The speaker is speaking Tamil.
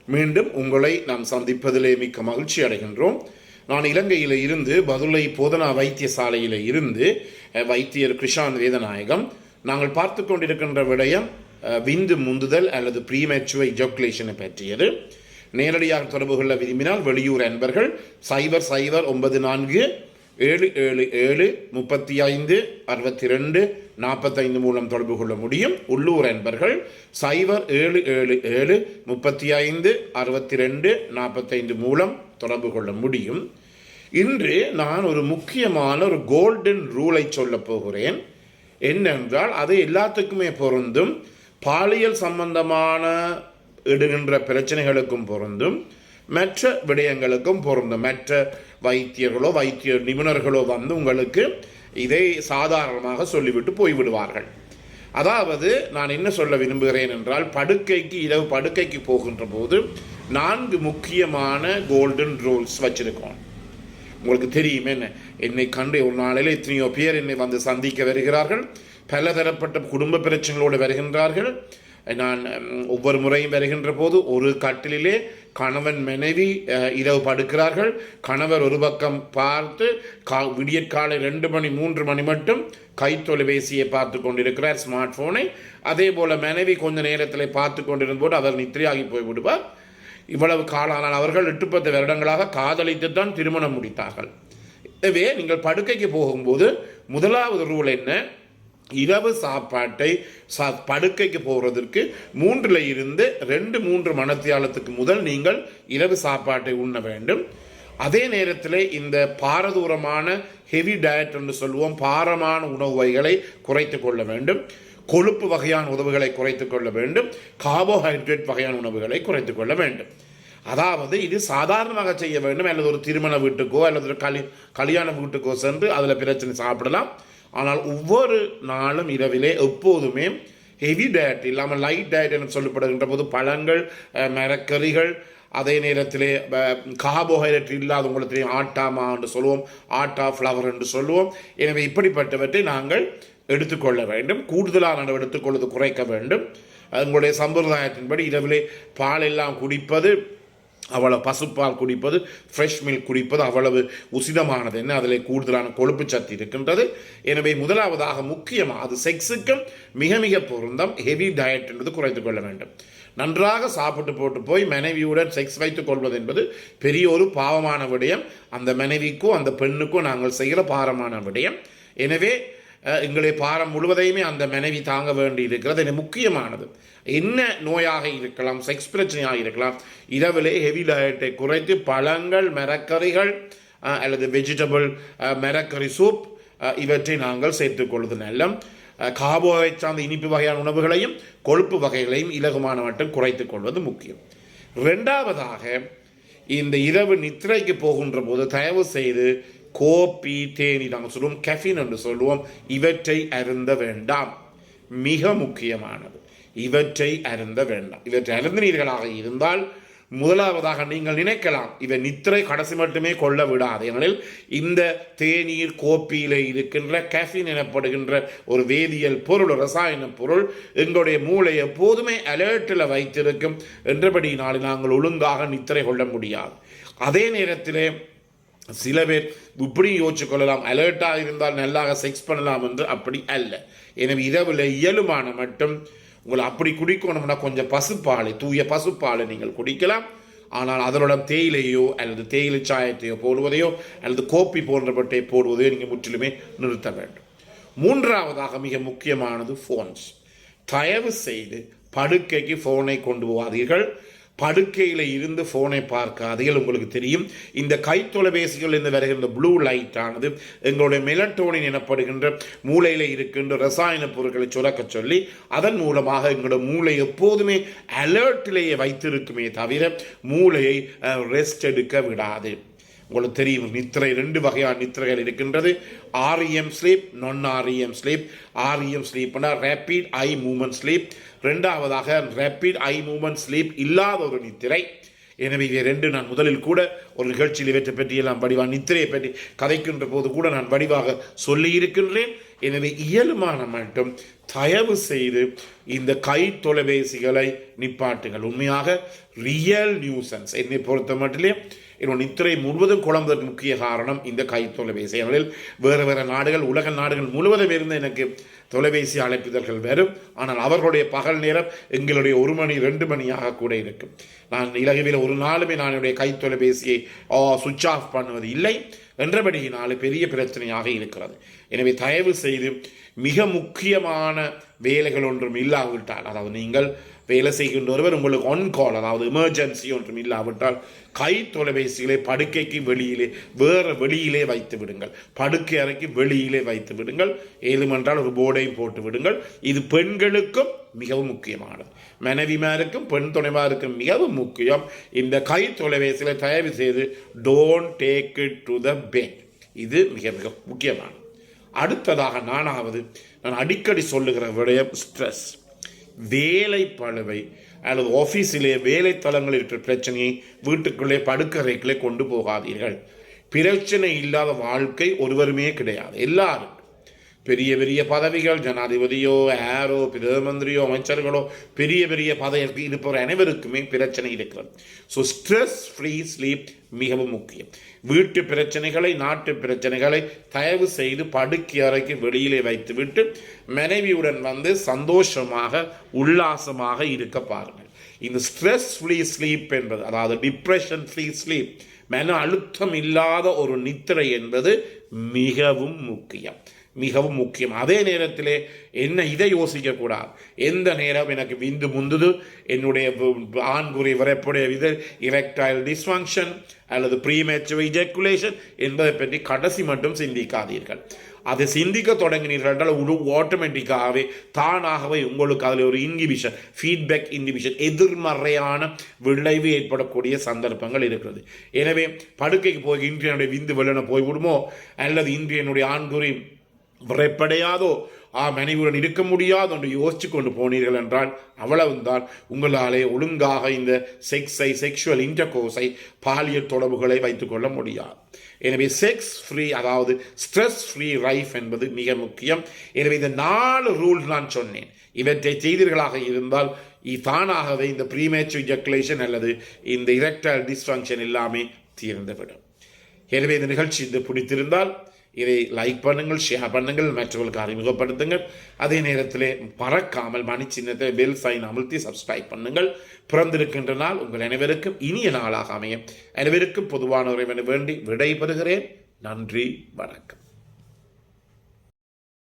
மீண்டும் உங்களை நாம் சந்திப்பதிலே மிக்க மகிழ்ச்சி அடைகின்றோம். நான் இலங்கையில் இருந்து பதுளை போதனா வைத்தியசாலையில் இருந்து வைத்தியர் கிருஷாந்த் வேதநாயகம். நாங்கள் பார்த்து கொண்டிருக்கின்ற விடயம் விந்து முந்துதல் அல்லது ப்ரீமெச்சுவை எஜாகுலேஷனை பற்றியது. நேரடியாக தொடர்பு கொள்ள விரும்பினால் வெளியூர் அன்பர்கள் 0094 777 35 62 45 மூலம் தொடர்பு கொள்ள முடியும். உள்ளூர் அன்பர்கள் 0777 35 62 45 மூலம் தொடர்பு கொள்ள முடியும். இன்று நான் ஒரு முக்கியமான ஒரு கோல்டன் ரூலை சொல்ல போகிறேன். என்னென்றால் அது எல்லாத்துக்குமே பொருந்தும். பாலியல் சம்பந்தமான இடுகின்ற பிரச்சனைகளுக்கும் பொருந்தும், மற்ற விடயங்களுக்கும் பொருந்தும். மற்ற வைத்தியர்களோ வைத்திய நிபுணர்களோ வந்து உங்களுக்கு இதை சாதாரணமாக சொல்லிவிட்டு போய்விடுவார்கள். அதாவது நான் என்ன சொல்ல விரும்புகிறேன் என்றால், இரவு படுக்கைக்கு போகின்ற போது 4 முக்கியமான கோல்டன் ரூல்ஸ் வச்சிருக்கோம். உங்களுக்கு தெரியும், என்னை கண்டு ஒரு நாளில் எத்தனையோ பேர் என்னை வந்து சந்திக்க வருகிறார்கள். பலதரப்பட்ட குடும்ப பிரச்சனைகளோடு வருகின்றார்கள். நான் ஒவ்வொரு முறையும் வருகின்ற போது ஒரு கட்டிலே கணவன் மனைவி இரவு படுக்கிறார்கள். கணவர் ஒரு பக்கம் பார்த்து விடியற்காலை 2 மணி 3 மணி மட்டும் கைத்தொலைபேசியை பார்த்து கொண்டிருக்கிறார், ஸ்மார்ட் போனை. அதே போல மனைவி கொஞ்ச நேரத்தில் பார்த்து கொண்டிருந்த போது அவர் நித்திரையாகி போய்விடுவார். இவ்வளவு காலானால் அவர்கள் 8-10 வருடங்களாக காதலித்து தான் திருமணம் முடித்தார்கள். எனவே நீங்கள் படுக்கைக்கு போகும்போது முதலாவது ரூல் என்ன? இரவு சாப்பாட்டை படுக்கைக்கு போகிறதுக்கு 3 இருந்து 2-3 மணித்தியாலத்துக்கு முதல் நீங்கள் இரவு சாப்பாட்டை உண்ண வேண்டும். அதே நேரத்தில் இந்த பாரதூரமான ஹெவி டயட் என்று சொல்லுவோம், பாரமான உணவு வகைகளை குறைத்து கொள்ள வேண்டும். கொழுப்பு வகையான உணவுகளை குறைத்து கொள்ள வேண்டும். கார்போஹைட்ரேட் வகையான உணவுகளை குறைத்து கொள்ள வேண்டும். அதாவது இது சாதாரணமாக செய்ய வேண்டும். அல்லது ஒரு திருமண வீட்டுக்கோ அல்லது ஒரு கல்யாண வீட்டுக்கோ சென்று அதில் பிரச்சனை சாப்பிடலாம். ஆனால் ஒவ்வொரு நாளும் இரவிலே எப்போதுமே ஹெவி டயட் இல்லாமல் லைட் டயட் என்று சொல்லப்படுகின்ற போது பழங்கள், மரக்கறிகள், அதே நேரத்திலே கார்போஹைட்ரேட் இல்லாத உங்களுக்கு ஆட்டாமா என்று சொல்லுவோம், ஆட்டா ஃப்ளவர் என்று சொல்லுவோம். எனவே இப்படிப்பட்டவற்றை நாங்கள் எடுத்துக்கொள்ள வேண்டும். கூடுதலான எடுத்துக்கொள்வது குறைக்க வேண்டும். உங்களுடைய சம்பிரதாயத்தின்படி இரவிலே பால் எல்லாம் குடிப்பது, அவ்வளவு பசுப்பால் குடிப்பது, ஃப்ரெஷ் மில்க் குடிப்பது அவ்வளவு உசிதமானது. என்ன, அதில் கூடுதலான கொழுப்பு சத்து இருக்கின்றது. எனவே முதலாவதாக முக்கியமாக அது செக்ஸுக்கும் மிக மிக பொருந்தம். ஹெவி டயட் என்பது குறைத்து கொள்ள வேண்டும். நன்றாக சாப்பிட்டு போட்டு போய் மனைவியுடன் செக்ஸ் வைத்துக் கொள்வது என்பது பெரிய ஒரு பாவமான விடயம். அந்த மனைவிக்கும் அந்த பெண்ணுக்கும் நாங்கள் செய்கிற பாரமான விடயம். எனவே எங்களுடைய பாரம் முழுவதையுமே அந்த மனைவி தாங்க வேண்டி இருக்கிறது. இது முக்கியமானது. என்ன நோயாக இருக்கலாம், செக்ஸ் பிரச்சனையாக இருக்கலாம், இரவிலே ஹெவி டயட்டை குறைத்து பழங்கள், மரக்கறிகள் அல்லது வெஜிடபிள் மரக்கறி சூப் இவற்றை நாங்கள் சேர்த்துக்கொள்வது நல்லம். கார்போஹைட்ரேட் சார்ந்த இனிப்பு வகையான உணவுகளையும் கொழுப்பு வகைகளையும் இலகுமான மட்டும் குறைத்துக் கொள்வது முக்கியம். 2வதாக, இந்த இரவு நித்திரைக்கு போகின்ற போது தயவு செய்து கோப்பி, தேநீர், நாங்கள் சொல்லுவோம் கெஃபின் என்று சொல்லுவோம், இவற்றை அருந்த வேண்டாம். மிக முக்கியமானது, இவற்றை அருந்த வேண்டாம். இவற்றை அருந்தினீர்களாக இருந்தால் முதலாவதாக நீங்கள் நினைக்கலாம், இவை நித்திரை கடைசி மட்டுமே கொள்ள விடாது. ஏனெனில் இந்த தேநீர் கோப்பியிலே இருக்கின்ற கெஃபின் எனப்படுகின்ற ஒரு வேதியியல் பொருள், ரசாயன பொருள் எங்களுடைய மூளை எப்போதுமே அலர்ட்டில் வைத்திருக்கும். என்றபடியினால் நாங்கள் ஒழுங்காக நித்திரை கொள்ள முடியாது. அதே நேரத்திலே சில பேர் இப்படி யோசிச்சு கொள்ளலாம், அலர்ட்டாக இருந்தால் நல்லாக செக்ஸ் பண்ணலாம் என்று. அப்படி அல்ல. எனவே இரவில் இயலுமான மட்டும் உங்களை அப்படி குடிக்கணும்னா கொஞ்சம் பசுப்பாலை, தூய பசுப்பாலை நீங்கள் குடிக்கலாம். ஆனால் அதனோட தேயிலையோ அல்லது தேயிலை சாயத்தையோ போடுவதையோ அல்லது கோப்பி போன்றவற்றை போடுவதையோ நீங்கள் முற்றிலுமே நிறுத்த வேண்டும். 3வதாக மிக முக்கியமானது ஃபோன்ஸ். தயவு செய்து படுக்கைக்கு ஃபோனை கொண்டு போவாதீர்கள். படுக்கையில் இருந்து ஃபோனை பார்க்காதீர்கள். உங்களுக்கு தெரியும், இந்த கைத்தொலைபேசிகள் இருந்து வருகின்ற ப்ளூ லைட் ஆனது எங்களுடைய மெலட்டோனின் எனப்படுகின்ற மூளையில் இருக்கின்ற ரசாயன பொருட்களை சுரக்க சொல்லி அதன் மூலமாக எங்களுடைய மூளை எப்போதுமே அலர்ட்டிலேயே வைத்திருக்குமே தவிர மூளையை ரெஸ்ட் எடுக்க விடாது. உங்களுக்கு தெரியும், நித்திரை 2 வகையான நித்திரைகள் இருக்கின்றது. REM ஸ்லீப், நான் REM ஸ்லீப். REM ஸ்லீப்னா ரேபிட் ஐ மூவ்மெண்ட் ஸ்லீப். 2வதாக ரேபிட் ஐ மூவ்மெண்ட் ஸ்லீப் இல்லாத ஒரு நித்திரை. எனவே இவை 2 நான் முதலில் கூட ஒரு நிகழ்ச்சியில் இவற்றை பற்றி எல்லாம் வடிவாக நித்திரையை பற்றி கதைக்கின்ற போது கூட நான் வடிவாக சொல்லி இருக்கின்றேன். எனவே இயலுமான மட்டும் தயவு செய்து இந்த கை தொலைபேசிகளை நிப்பாட்டுங்கள். உண்மையாக ரியல் நியூசன்ஸ் என்னை பொறுத்த மட்டிலே என்னோட நித்திரை முழுவதும் குழம்புவதற்கு முக்கிய காரணம் இந்த கை தொலைபேசி. ஏனெனில் வேறு வேறு நாடுகள், உலக நாடுகள் முழுவதும் இருந்து எனக்கு தொலைபேசி அழைப்புதல்கள் வரும். ஆனால் அவர்களுடைய பகல் நேரம் எங்களுடைய 1 மணி 2 மணியாக கூட இருக்கும். நான் இலகுவில் ஒரு நாளுமே நான் என்னுடைய கை தொலைபேசியை சுவிட்ச் ஆஃப் பண்ணுவது இல்லை என்றபடியினாலே பெரிய பிரச்சனையாக இருக்கிறது. எனவே தயவு செய்து மிக முக்கியமான வேலைகள் ஒன்றும் இல்லாவிட்டால், அதாவது நீங்கள் வேலை செய்கின்ற ஒருவர் உங்களுக்கு ஒன் கால், அதாவது எமர்ஜென்சி ஒன்றும் இல்லாவிட்டால் கை தொலைபேசிகளை படுக்கைக்கு வெளியிலே வெளியிலே வைத்து விடுங்கள். படுக்கை அறைக்கு வெளியிலே வைத்து விடுங்கள். ஏதுமென்றால் ஒரு போர்டையும் போட்டு விடுங்கள். இது பெண்களுக்கும் மிகவும் முக்கியமானது, மனைவிமாருக்கும் பெண் துணைமாருக்கும் மிகவும் முக்கியம். இந்த கை தொலைபேசிகளை தயவு செய்து don't take it to the bed. இது மிக மிக முக்கியமானது. அடுத்ததாக நான் அடிக்கடி சொல்லுகிற விடயம் ஸ்ட்ரெஸ். வேலை பளுவை அல்லது ஆஃபீஸிலே வேலைத்தளங்களில் இருக்கிற பிரச்சனையை வீட்டுக்குள்ளே படுக்கறைக்குள்ளே கொண்டு போகாதீர்கள். பிரச்சனை இல்லாத வாழ்க்கை ஒருவருமே கிடையாது. எல்லாரும் பெரிய பெரிய பதவிகள், ஜனாதிபதியோ யாரோ பிரதம மந்திரியோ அமைச்சர்களோ பெரிய பெரிய பதவிக்கு இருப்பவர் அனைவருக்குமே பிரச்சனை இருக்கிறது. ஸோ ஸ்ட்ரெஸ் ஃப்ரீ ஸ்லீப் மிகவும் முக்கியம். வீட்டு பிரச்சனைகளை, நாட்டு பிரச்சனைகளை தயவு செய்து படுக்கை அறைக்கு வெளியிலே வைத்துவிட்டு மனைவியுடன் சந்தோஷமாக உல்லாசமாக இருக்க பாருங்கள். இந்த ஸ்ட்ரெஸ் ஃப்ரீ ஸ்லீப் என்பது, அதாவது டிப்ரெஷன் ஃப்ரீ ஸ்லீப், மன அழுத்தம் இல்லாத ஒரு நித்திரை என்பது மிகவும் முக்கியம், மிகவும் முக்கியம். அதே நேரத்திலே இதை யோசிக்கக்கூடாது, எந்த நேரம் எனக்கு விந்து முந்துது, என்னுடைய ஆண்குறி வரப்புடைய இரெக்டைல் டிஸ்ஃபங்க்ஷன் அல்லது ப்ரீமேச்சுவர் இஜாக்குலேஷன் என்பதை பற்றி கடைசி மட்டும் சிந்திக்காதீர்கள். அதை சிந்திக்க தொடங்கினீர்கள் என்றால் ஆட்டோமேட்டிக்காகவே தானாகவே உங்களுக்கு அதில் ஒரு இன்ஹிபிஷன், ஃபீட்பேக் இன்ஹிபிஷன், எதிர்மறையான விளைவு ஏற்படக்கூடிய சந்தர்ப்பங்கள் இருக்கிறது. எனவே படுக்கைக்கு போய் இன்று என்னுடைய விந்து வெள்ளன போய்விடுமோ அல்லது இன்று என்னுடைய ஆண்குறி விரைப்படையாதோ மனைவியுடன் இருக்க முடியாது என்று யோசிச்சு கொண்டு போனீர்கள் என்றால் அவ்வளவுதான் உங்களாலே ஒழுங்காக இந்த செக்ஷுவல் இன்டர்கோர்ஸை, பாலியல் தொடர்புகளை வைத்துக் கொள்ள முடியாது. எனவே செக்ஸ் ஃப்ரீ, அதாவது ஸ்ட்ரெஸ் ஃப்ரீ லைஃப் என்பது மிக முக்கியம். எனவே இந்த 4 ரூல்ஸ் நான் சொன்னேன். இவற்றை செய்தீர்களாக இருந்தால் தானாகவே இந்த ப்ரீமேச்சுவர் எஜாக்குலேஷன் அல்லது இந்த இரெக்டைல் டிஸ்ஃபங்க்ஷன் எல்லாமே தீர்ந்துவிடும். எனவே இந்த நிகழ்ச்சி பிடித்திருந்தால் இதை லைக் பண்ணுங்கள், ஷேர் பண்ணுங்கள், மற்றவர்களுக்கு அறிமுகப்படுத்துங்கள். அதே நேரத்தில் மறக்காமல் மணி சின்னத்தை பெல் சைன் அமுழ்த்தி சப்ஸ்கிரைப் பண்ணுங்கள். பிறந்திருக்கின்ற நாள் உங்கள் அனைவருக்கும் இனிய நாளாக அமைய அனைவருக்கும் பொதுவான உறவினை வேண்டி விடைபெறுகிறேன். நன்றி, வணக்கம்.